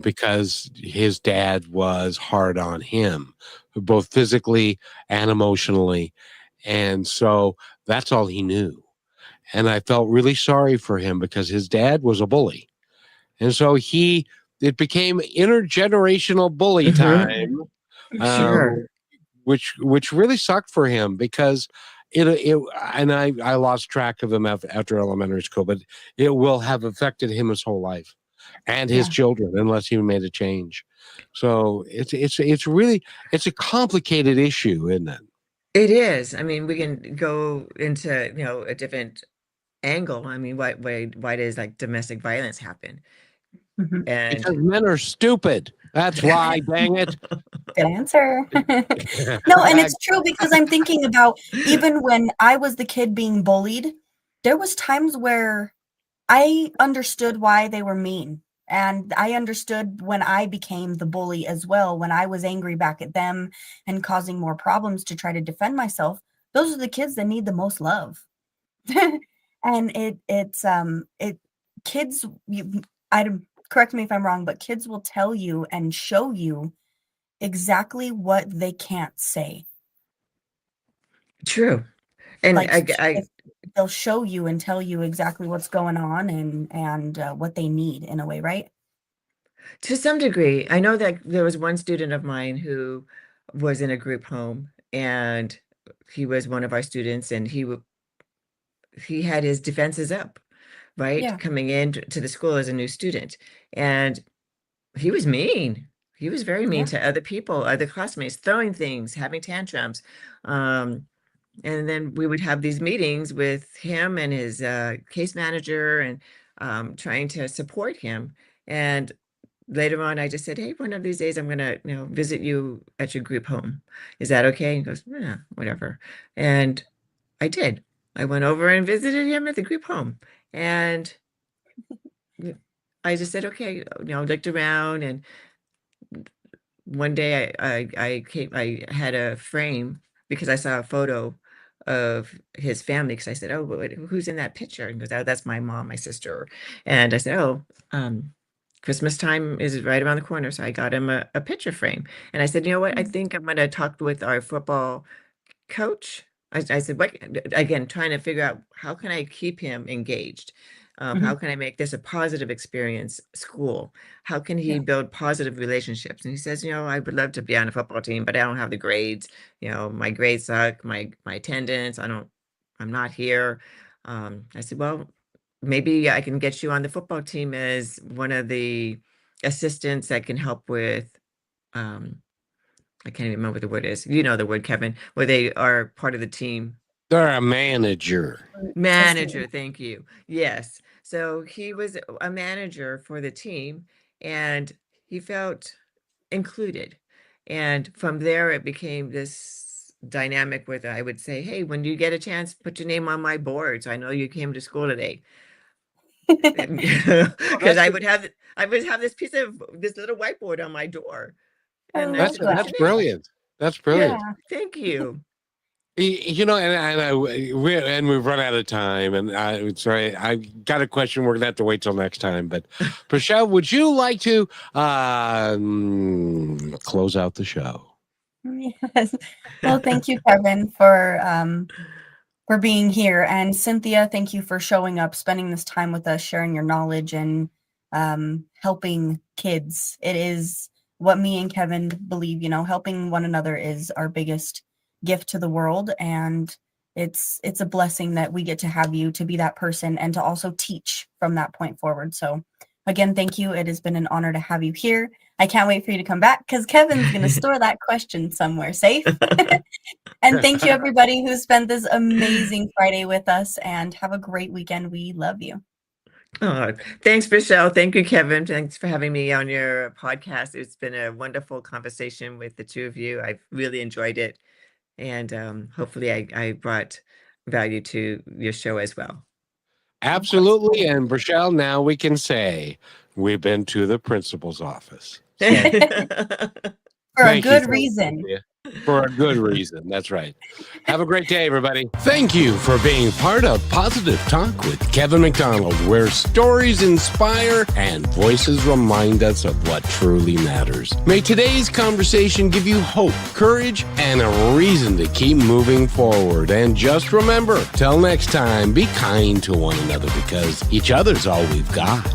because his dad was hard on him, both physically and emotionally. And so that's all he knew. And I felt really sorry for him because his dad was a bully. And so it became intergenerational bully time, Sure. which really sucked for him because and I lost track of him after elementary school, but it will have affected him his whole life and his Yeah. children unless he made a change. So it's a complicated issue, isn't it? It is. I mean, we can go into, a different angle. I mean, why does like domestic violence happen? Mhm. Because And men are stupid. That's why, dang it. Good answer. No, and it's true because I'm thinking about even when I was the kid being bullied, there was times where I understood why they were mean. And I understood when I became the bully as well, when I was angry back at them and causing more problems to try to defend myself. Those are the kids that need the most love. And kids, correct me if I'm wrong, but kids will tell you and show you exactly what they can't say. true. And Like I they'll show you and tell you exactly what's going on and what they need in a way, right? to some degree, I know that there was one student of mine who was in a group home, and he was one of our students, and he had his defenses up, right? Yeah. Coming in to the school as a new student. And he was mean. He was very mean Yeah. to other people, other classmates, throwing things, having tantrums. Um, and then we would have these meetings with him and his case manager and trying to support him. And later on, I just said, "Hey, one of these days I'm gonna, visit you at your group home. Is that okay?" And he goes, "Yeah, whatever." And I did. I went over and visited him at the group home, and I just said, "Okay," looked around, and one day I had a frame because I saw a photo of his family because I said, "Oh, who's in that picture?" And he goes, "Oh, that's my mom, my sister." And I said, "Oh, Christmas time is right around the corner." So I got him a picture frame. And I said, "You know what? I think I'm going to talk with our football coach." I said, "What?" Again, trying to figure out how can I keep him engaged? How Mhm. can I make this a positive experience school? How can he Yeah. build positive relationships? And he says, "I would love to be on a football team, but I don't have the grades. My grades suck, my attendance, I'm not here." I said, "Well, maybe I can get you on the football team as one of the assistants that can help with, um, I can't even remember what the word is. You know the word, Kevin, where they are part of the team. They're a manager. Manager, thank you. Yes. So he was a manager for the team, and he felt included. And from there, it became this dynamic where I would say, "Hey, when you get a chance, put your name on my board. So I know you came to school today." Well, Because I would have this little whiteboard on my door. I And I love said, that. "What's that's your name?" brilliant. That's brilliant. Yeah. Thank you. And we've run out of time, and I got a question. We're gonna have to wait till next time. But Michelle, would you like to close out the show? Yes. Well, thank you, Kevin, for being here. And Cynthia, thank you for showing up, spending this time with us, sharing your knowledge and helping kids. It is what me and Kevin believe, helping one another is our biggest gift to the world. And it's a blessing that we get to have you to be that person and to also teach from that point forward. So again, thank you. It has been an honor to have you here. I can't wait for you to come back because Kevin's going to store that question somewhere safe. And thank you, everybody who spent this amazing Friday with us, and have a great weekend. We love you. Oh, thanks, Michelle. Thank you, Kevin. Thanks for having me on your podcast. It's been a wonderful conversation with the two of you. I've really enjoyed it. And hopefully I brought value to your show as well. Absolutely. And Rochelle, now we can say we've been to the principal's office. For a Thank you good so much, reason. Cynthia. For a good reason. That's right. Have a great day, everybody. Thank you for being part of Positive Talk with Kevin McDonald, where stories inspire and voices remind us of what truly matters. May today's conversation give you hope, courage, and a reason to keep moving forward. And just remember, till next time, be kind to one another because each other's all we've got.